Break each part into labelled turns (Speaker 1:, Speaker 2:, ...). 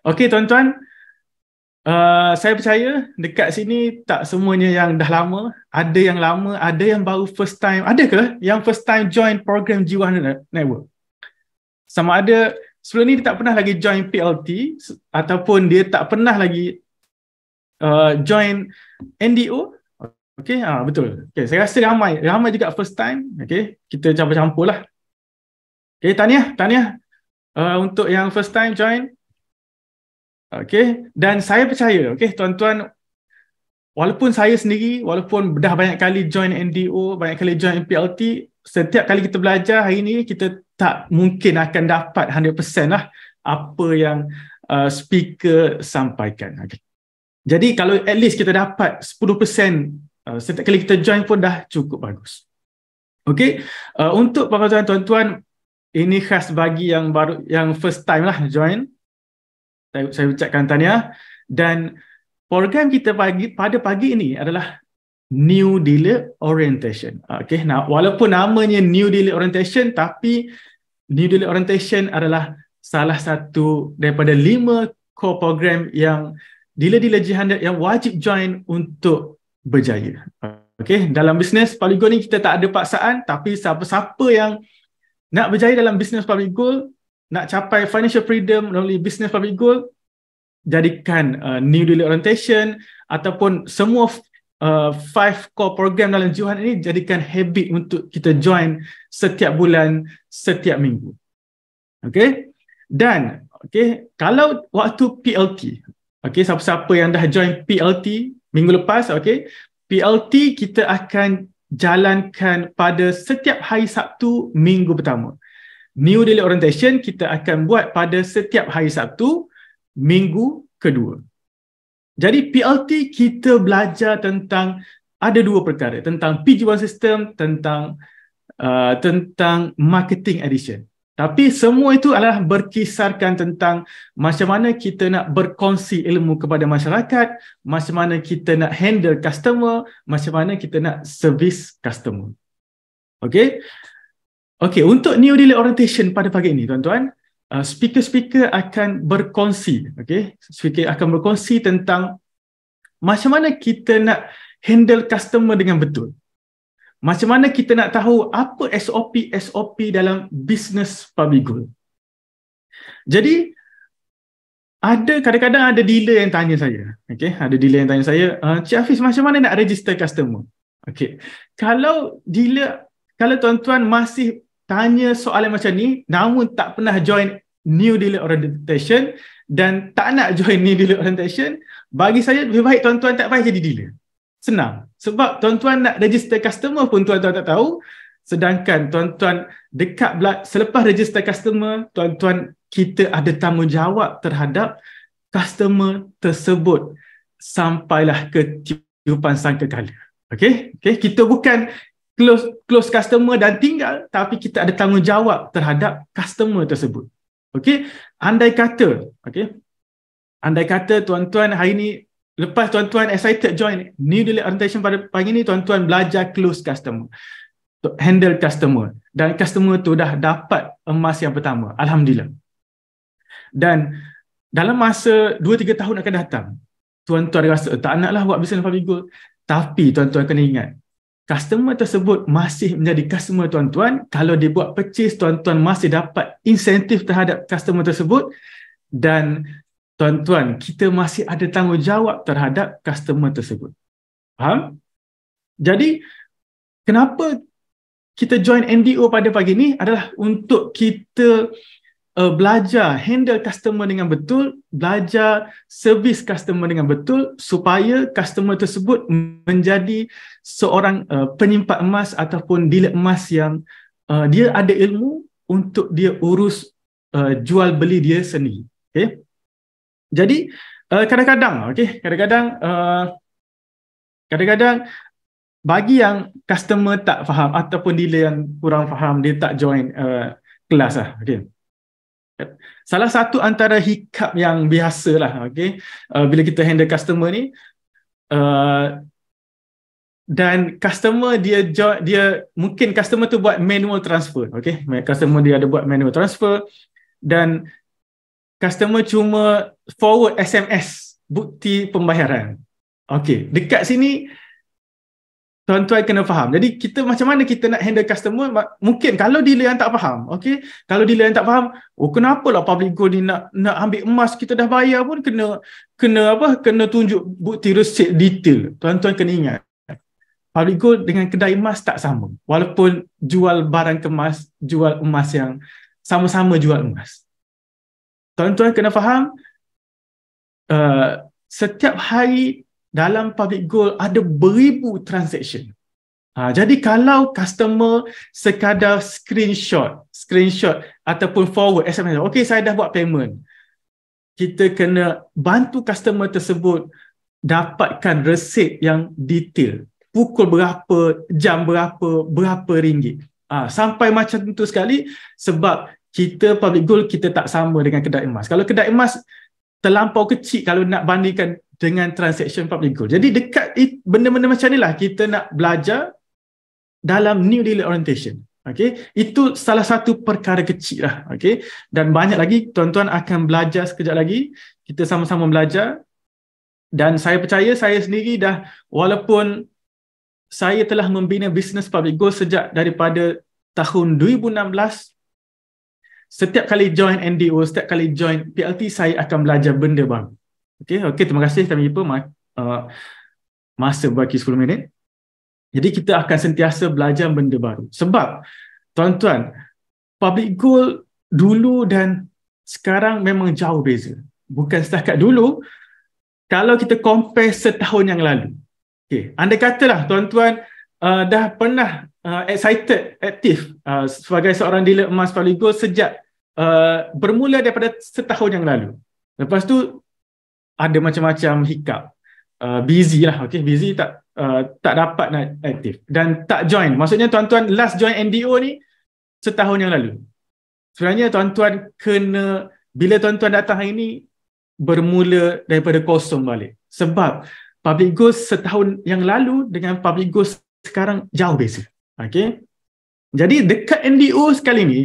Speaker 1: Okey tuan-tuan, saya percaya dekat sini tak semuanya yang dah lama. Ada yang lama, ada yang baru first time. Ada ke yang first time join program G100 Network? Sama ada sebelum ni dia tak pernah lagi join PLT ataupun dia tak pernah lagi join NDO. Okey, betul. Okey, saya rasa ramai juga first time. Okey, kita campur-campur lah. Okey, tahniah untuk yang first time join. Okey, dan saya percaya, okey, tuan-tuan, walaupun saya sendiri, walaupun dah banyak kali join NDO, banyak kali join PLT, setiap kali kita belajar hari ni, kita tak mungkin akan dapat 100% lah apa yang speaker sampaikan. Okay. Jadi kalau at least kita dapat 10%, setiap kali kita join pun dah cukup bagus. Okey, untuk para tuan-tuan, ini khas bagi yang baru, yang first time lah join. Saya ucapkan tahniah. Dan program kita pada pagi ini adalah New Dealer Orientation. Okay, nah, walaupun namanya New Dealer Orientation, tapi New Dealer Orientation adalah salah satu daripada 5 core program yang dealer-dealer G100 yang wajib join untuk berjaya. Okay, dalam bisnes Public Goal ni kita tak ada paksaan, tapi siapa-siapa yang nak berjaya dalam bisnes Public Goal, nak capai financial freedom melalui bisnes Public Goal, jadikan New Dealer Orientation ataupun semua 5 core program dalam G100 ini jadikan habit untuk kita join setiap bulan, setiap minggu. Okay? Dan okay, kalau waktu PLT, okay, siapa-siapa yang dah join PLT minggu lepas, okay, PLT kita akan jalankan pada setiap hari Sabtu minggu pertama. New Daily Orientation kita akan buat pada setiap hari Sabtu minggu kedua. Jadi PLT kita belajar tentang ada 2 perkara, tentang PG1 system, tentang marketing edition. Tapi semua itu adalah berkisarkan tentang macam mana kita nak berkongsi ilmu kepada masyarakat, macam mana kita nak handle customer, macam mana kita nak service customer. Okey? Okey, untuk New Dealer Orientation pada pagi ini, tuan-tuan, speaker-speaker akan berkongsi, okey? Speaker akan berkongsi tentang macam mana kita nak handle customer dengan betul. Macam mana kita nak tahu apa SOP dalam business Public Goal. Jadi, kadang-kadang ada dealer yang tanya saya, okey? Ada dealer yang tanya saya, Cik Hafiz, macam mana nak register customer? Okey. Kalau tuan-tuan masih tanya soalan macam ni, namun tak pernah join New Dealer Orientation dan tak nak join New Dealer Orientation, bagi saya lebih baik tuan-tuan tak payah jadi dealer. Senang. Sebab tuan-tuan nak register customer pun tuan-tuan tak tahu, sedangkan tuan-tuan selepas register customer, tuan-tuan kita ada tanggungjawab terhadap customer tersebut sampailah ke tiupan sangkakala. Okey? Kita bukan close customer dan tinggal, tapi kita ada tanggungjawab terhadap customer tersebut. Okey? Andai kata tuan-tuan hari ni, lepas tuan-tuan excited join New Dealer Orientation pada pagi ni, tuan-tuan belajar close customer, handle customer, dan customer tu dah dapat emas yang pertama, alhamdulillah. Dan dalam masa 2-3 tahun akan datang, tuan-tuan rasa tak naklah buat bisnes Public Goal, tapi tuan-tuan kena ingat, customer tersebut masih menjadi customer tuan-tuan. Kalau dia buat purchase, tuan-tuan masih dapat insentif terhadap customer tersebut, dan tuan-tuan, kita masih ada tanggungjawab terhadap customer tersebut. Faham? Jadi, kenapa kita join NDO pada pagi ni adalah untuk kita belajar handle customer dengan betul, belajar service customer dengan betul, supaya customer tersebut menjadi seorang penyimpan emas ataupun dealer emas yang dia ada ilmu untuk dia urus jual beli dia sendiri. Okay? Jadi kadang-kadang bagi yang customer tak faham ataupun dealer yang kurang faham, dia tak join kelas lah. Okay. Salah satu antara hiccup yang biasa lah, okay, bila kita handle customer ni, dan customer dia mungkin customer tu buat manual transfer, okay, customer dia ada buat manual transfer, dan customer cuma forward SMS bukti pembayaran. Okey, dekat sini tuan-tuan kena faham. Jadi kita macam mana kita nak handle customer, mungkin kalau dealer yang tak faham, okey, kalau dealer yang tak faham, kenapalah Public Gold ni nak ambil emas, kita dah bayar pun kena tunjuk bukti resit detail. Tuan-tuan kena ingat, Public Gold dengan kedai emas tak sama. Walaupun jual barang kemas, jual emas yang sama-sama jual emas. Tuan-tuan kena faham, setiap hari dalam Public Gold ada beribu transaction. Jadi kalau customer sekadar screenshot ataupun forward SMS, okey saya dah buat payment, kita kena bantu customer tersebut dapatkan resit yang detail. Pukul berapa, jam berapa ringgit. Sampai macam tu sekali, sebab kita Public Gold kita tak sama dengan kedai emas. Kalau kedai emas terlampau kecil kalau nak bandingkan dengan transaction Public Gold. Jadi dekat benda-benda macam ni lah kita nak belajar dalam new dealer orientation. Okay? Itu salah satu perkara kecil lah. Okay? Dan banyak lagi, tuan-tuan akan belajar sekejap lagi. Kita sama-sama belajar. Dan saya percaya saya sendiri dah, walaupun saya telah membina bisnes Public Gold sejak daripada tahun 2016, setiap kali join NDO, setiap kali join PLT, saya akan belajar benda baru. Okey, terima kasih. Kami jumpa masa bagi 10 minit. Jadi kita akan sentiasa belajar benda baru. Sebab, tuan-tuan, Public Gold dulu dan sekarang memang jauh beza. Bukan setakat dulu, kalau kita compare setahun yang lalu. Okay. Anda katalah, tuan-tuan dah pernah aktif sebagai seorang dealer emas Public Gold sejak bermula daripada setahun yang lalu. Lepas tu ada macam-macam hiccup, busy lah, okay? Busy tak dapat nak aktif dan tak join. Maksudnya tuan-tuan last join NDO ni setahun yang lalu. Sebenarnya tuan-tuan kena, bila tuan-tuan datang hari ni, bermula daripada kosong balik. Sebab Public Gold setahun yang lalu dengan Public Gold sekarang jauh beza. Okay? Jadi dekat NDO sekali ni,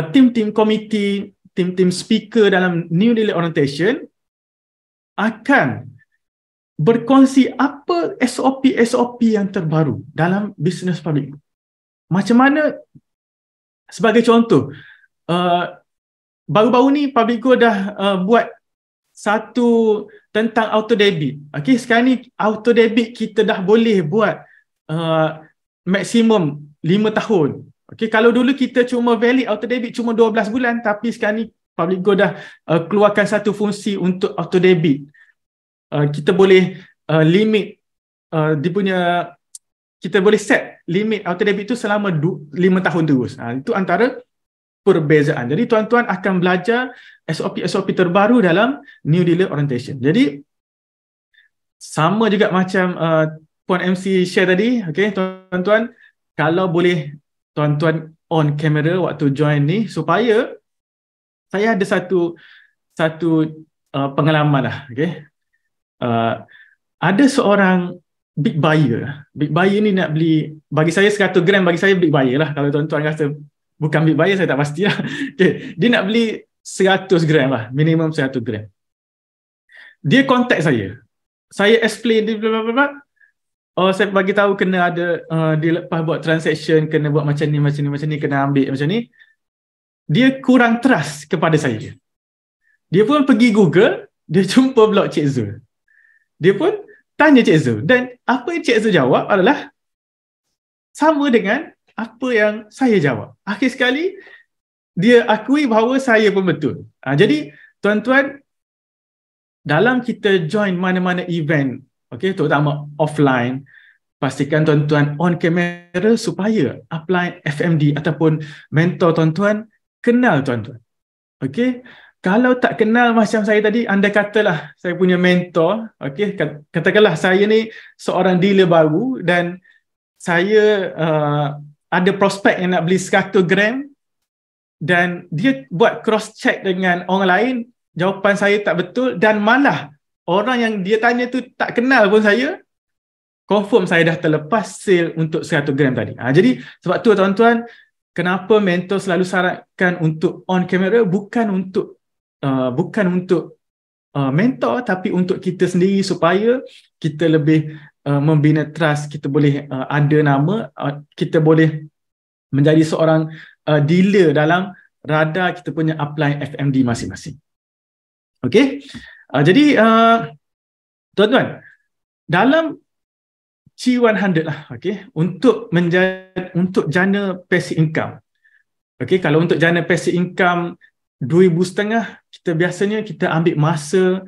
Speaker 1: tim-tim komiti, tim-tim speaker dalam New Dealer Orientation akan berkongsi apa SOP yang terbaru dalam bisnes Public Gold. Macam mana, sebagai contoh, baru-baru ni Public Gold dah buat satu tentang auto debit. Okay, sekarang ni auto debit kita dah boleh buat maksimum 5 tahun. Okay, kalau dulu kita cuma valid auto debit cuma 12 bulan, tapi sekarang ni Public Gold dah keluarkan satu fungsi untuk auto debit. Kita boleh limit dia punya, kita boleh set limit auto debit tu selama 5 tahun terus. Itu antara perbezaan. Jadi tuan-tuan akan belajar SOP terbaru dalam New Dealer Orientation. Jadi sama juga macam Puan MC share tadi, okay, tuan-tuan, kalau boleh tuan-tuan on kamera waktu join ni, supaya saya ada satu pengalaman lah, okay. Ada seorang big buyer. Big buyer ni nak beli, bagi saya 100 gram, bagi saya big buyer lah. Kalau tuan-tuan rasa bukan big buyer, saya tak pastilah. Okay. Dia nak beli 100 gram lah, minimum 100 gram. Dia contact saya. Saya explain dia blablabla. Saya bagi tahu kena ada dia lepas buat transaction, kena buat macam ni, kena ambil macam ni. Dia kurang trust kepada saya. Dia pun pergi Google, dia jumpa blog Cik Zul. Dia pun tanya Cik Zul, dan apa yang Cik Zul jawab adalah sama dengan apa yang saya jawab. Akhir sekali dia akui bahawa saya pun betul. Jadi tuan-tuan, dalam kita join mana-mana event, okay, terutama offline, pastikan tuan-tuan on kamera supaya upline FMD ataupun mentor tuan-tuan kenal tuan-tuan. Okay, kalau tak kenal macam saya tadi, anda katalah saya punya mentor, okay, katakanlah saya ni seorang dealer baru dan saya ada prospek yang nak beli 100 gram dan dia buat cross check dengan orang lain, jawapan saya tak betul, dan malah orang yang dia tanya tu tak kenal pun saya, confirm saya dah terlepas sale untuk 100 gram tadi. Jadi sebab tu tuan-tuan, kenapa mentor selalu sarankan untuk on camera, bukan untuk bukan untuk mentor, tapi untuk kita sendiri supaya kita lebih membina trust, kita boleh ada nama, kita boleh menjadi seorang dealer dalam radar kita punya upline FMD masing-masing. Okey. Jadi tuan-tuan, dalam G100 lah, okey, untuk jana passive income. Okey, kalau untuk jana passive income 2,500, kita ambil masa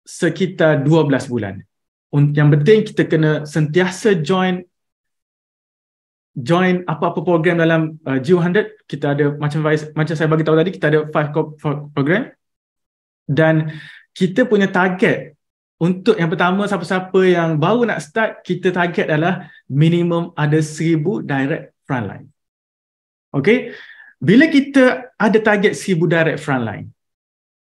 Speaker 1: sekitar 12 bulan. Yang penting kita kena sentiasa join apa-apa program dalam G100. Kita ada macam saya bagi tahu tadi, kita ada 5 program, dan kita punya target untuk yang pertama, siapa-siapa yang baru nak start, kita target adalah minimum ada 1,000 direct frontline. Okey, bila kita ada target 1,000 direct frontline,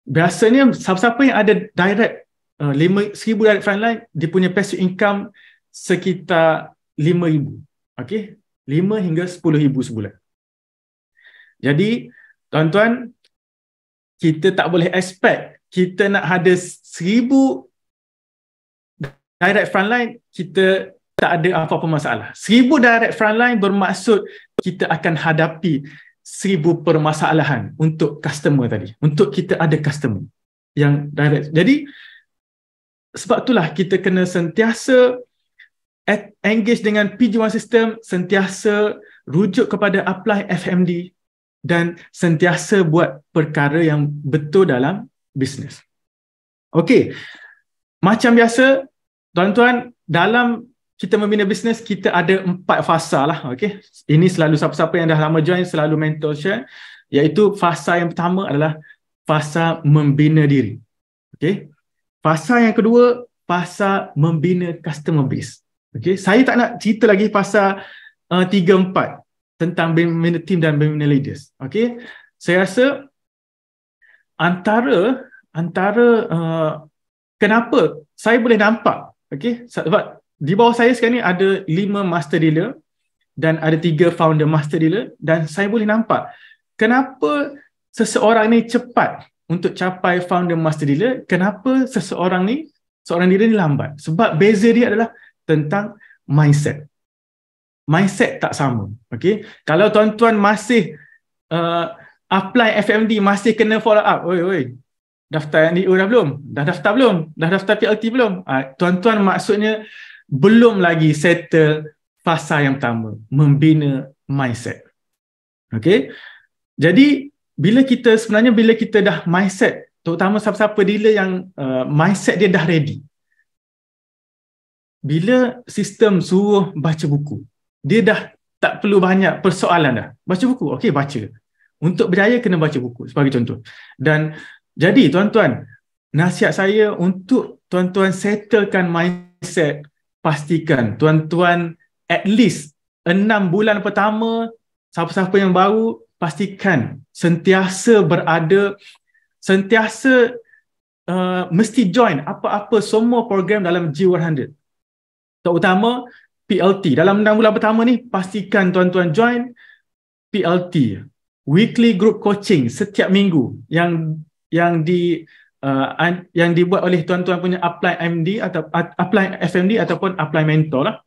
Speaker 1: biasanya siapa-siapa yang ada direct 1,000 direct frontline, dia punya passive income sekitar 5,000. Okey, 5 hingga 10,000 sebulan. Jadi tuan-tuan, kita tak boleh expect kita nak ada 1,000 direct frontline, kita tak ada apa-apa masalah. 1,000 direct frontline bermaksud kita akan hadapi 1,000 permasalahan untuk customer tadi. Untuk kita ada customer yang direct. Jadi sebab itulah kita kena sentiasa engage dengan PG1 system, sentiasa rujuk kepada apply FMD, dan sentiasa buat perkara yang betul dalam bisnes. Okey, macam biasa tuan-tuan, dalam kita membina bisnes, kita ada 4 fasa lah. Okey, ini selalu siapa-siapa yang dah lama join selalu mentor share, iaitu fasa yang pertama adalah fasa membina diri. Okey, fasa yang kedua, fasa membina customer base. Okey, saya tak nak cerita lagi fasa 3-4 tentang membina team dan membina leaders. Okey, saya rasa antara kenapa saya boleh nampak, okey, sebab di bawah saya sekarang ni ada 5 master dealer dan ada 3 founder master dealer, dan saya boleh nampak kenapa seseorang ni cepat untuk capai founder master dealer, kenapa seorang dealer ni lambat. Sebab beza dia adalah tentang mindset. Mindset tak sama. Okey, kalau tuan-tuan masih apply FMD, masih kena follow up. Oi, daftar NDO dah belum? Dah daftar belum? Dah daftar PLT belum? Tuan-tuan maksudnya belum lagi settle fasa yang pertama, membina mindset. Okey, jadi bila kita dah mindset, terutama siapa-siapa dealer yang mindset dia dah ready, bila sistem suruh baca buku, dia dah tak perlu banyak persoalan dah. Baca buku, okey, baca. Untuk berjaya kena baca buku, sebagai contoh. Dan jadi tuan-tuan, nasihat saya untuk tuan-tuan settlekan mindset, pastikan tuan-tuan at least 6 bulan pertama, siapa-siapa yang baru, pastikan sentiasa mesti join apa-apa semua program dalam G100. Terutama PLT. Dalam 6 bulan pertama ni, pastikan tuan-tuan join PLT, weekly group coaching setiap minggu yang dibuat oleh tuan-tuan punya apply MD atau apply FMD ataupun apply mentor lah.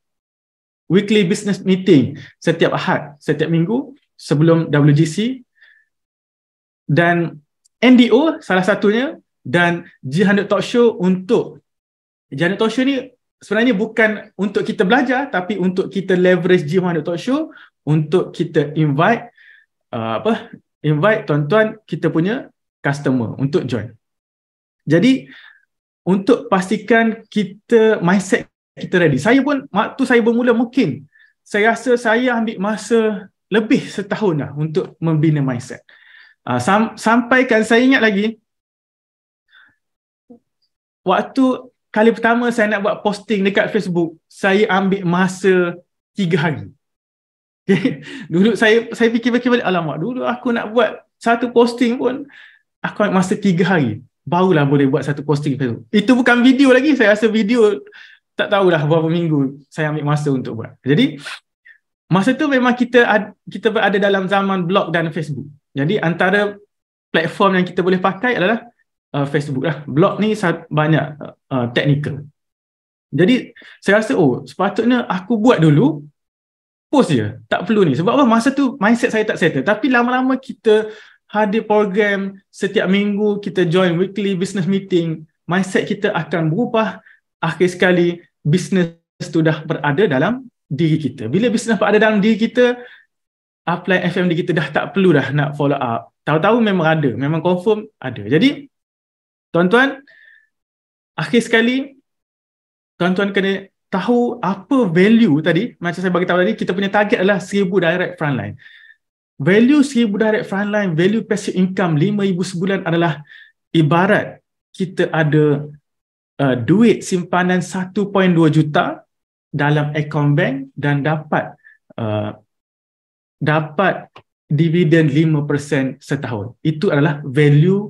Speaker 1: Weekly business meeting setiap Ahad, setiap minggu sebelum WGC, dan NDO salah satunya, dan G100 Talk Show. Untuk G100 Talk Show ni sebenarnya bukan untuk kita belajar, tapi untuk kita leverage G100 Talk Show untuk kita invite tuan-tuan kita punya customer untuk join. Jadi untuk pastikan kita mindset kita ready. Saya pun waktu saya bermula, mungkin saya rasa saya ambil masa lebih setahun dah untuk membina mindset. Sampaikan saya ingat lagi waktu kali pertama saya nak buat posting dekat Facebook, saya ambil masa 3 hari. Okay. Dulu saya fikir-fikir balik, alamak, dulu aku nak buat satu posting pun aku ambil masa 3 hari. Barulah boleh buat satu posting Facebook. Itu bukan video lagi, saya rasa video tak tahulah berapa minggu saya ambil masa untuk buat. Jadi masa tu memang kita berada dalam zaman blog dan Facebook. Jadi antara platform yang kita boleh pakai adalah Facebook lah. Blog ni banyak technical. Jadi saya rasa sepatutnya aku buat dulu, post je, tak perlu ni. Sebab apa? Masa tu mindset saya tak settle. Tapi lama-lama kita hadir program setiap minggu, kita join weekly business meeting, mindset kita akan berubah. Akhir sekali business tu dah berada dalam diri kita. Bila business berada dalam diri kita, upline FMD kita dah tak perlu dah nak follow up. Tahu-tahu memang ada, memang confirm ada. Jadi tuan-tuan, akhir sekali tuan-tuan kena tahu apa value tadi. Macam saya bagi tahu tadi, kita punya target adalah 1000 direct frontline. Value 1000 direct frontline, value passive income 5,000 sebulan adalah ibarat kita ada duit simpanan 1.2 juta dalam akaun bank dan dapat dividen 5% setahun. Itu adalah value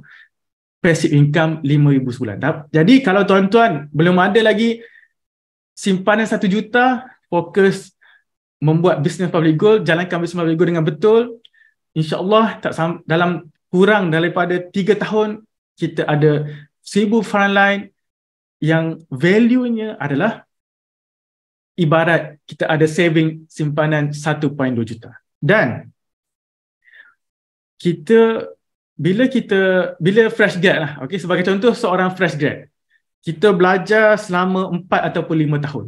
Speaker 1: passive income 5,000 sebulan. Jadi kalau tuan-tuan belum ada lagi simpanan 1 juta, fokus membuat bisnes public goal, jalankan bisnes public goal dengan betul, insya-Allah dalam kurang daripada 3 tahun kita ada 1000 frontline yang value-nya adalah ibarat kita ada saving simpanan 1.2 juta. Dan bila fresh grad lah, okey, sebagai contoh seorang fresh grad, kita belajar selama 4 ataupun 5 tahun.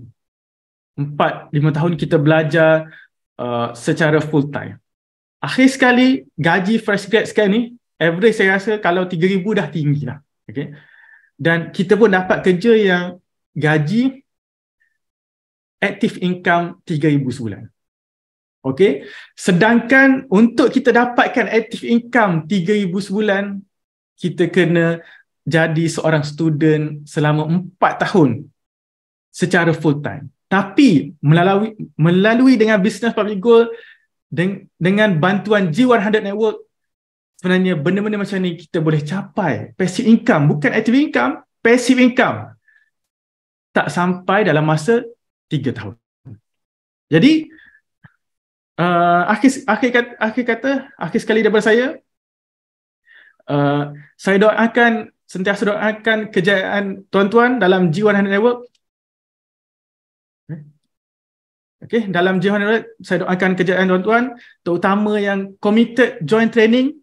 Speaker 1: 4-5 tahun kita belajar secara full time. Akhir sekali gaji fresh grad sekarang ni, average saya rasa kalau 3,000 dah tinggi lah. Okay? Dan kita pun dapat kerja yang gaji active income 3,000 sebulan. Okay? Sedangkan untuk kita dapatkan active income 3,000 sebulan, kita kena jadi seorang student selama 4 tahun secara full time. Tapi melalui dengan business public goal, dengan bantuan G100 Network, sebenarnya benda-benda macam ni kita boleh capai. Passive income, bukan active income, passive income. Tak sampai dalam masa 3 tahun. Jadi, akhir sekali daripada saya doakan, sentiasa doakan kejayaan tuan-tuan dalam G100 Network. Okay, dalam G100 saya doakan kejayaan tuan-tuan, terutama yang committed join training,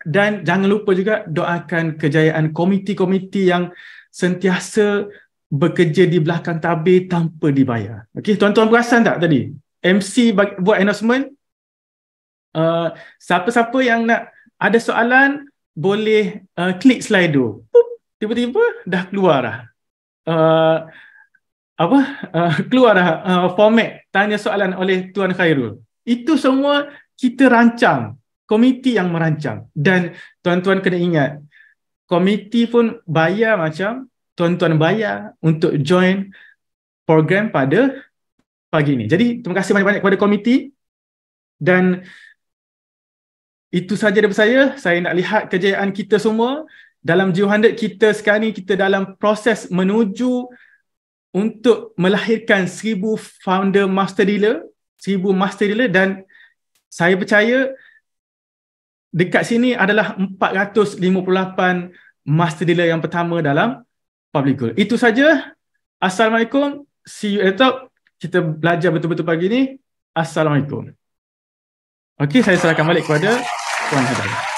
Speaker 1: dan jangan lupa juga doakan kejayaan komiti-komiti yang sentiasa bekerja di belakang tabir tanpa dibayar. Okay, tuan-tuan perasan tak tadi? MC buat announcement. Siapa-siapa yang nak ada soalan boleh klik Slido. Tiba-tiba dah keluar dah. Keluar dah format tanya soalan oleh Tuan Khairul. Itu semua kita rancang, komiti yang merancang. Dan tuan-tuan kena ingat, komiti pun bayar macam tuan-tuan bayar untuk join program pada pagi ini. Jadi terima kasih banyak-banyak kepada komiti, dan itu sahaja daripada saya. Saya nak lihat kejayaan kita semua dalam G100. Kita sekarang ni kita dalam proses menuju untuk melahirkan 1000 founder master dealer, 1000 master dealer, dan saya percaya dekat sini adalah 458 master dealer yang pertama dalam public goal. Itu saja. Assalamualaikum. See you at the top. Kita belajar betul-betul pagi ni. Assalamualaikum. Okey, saya serahkan balik kepada Tuan Hidayah.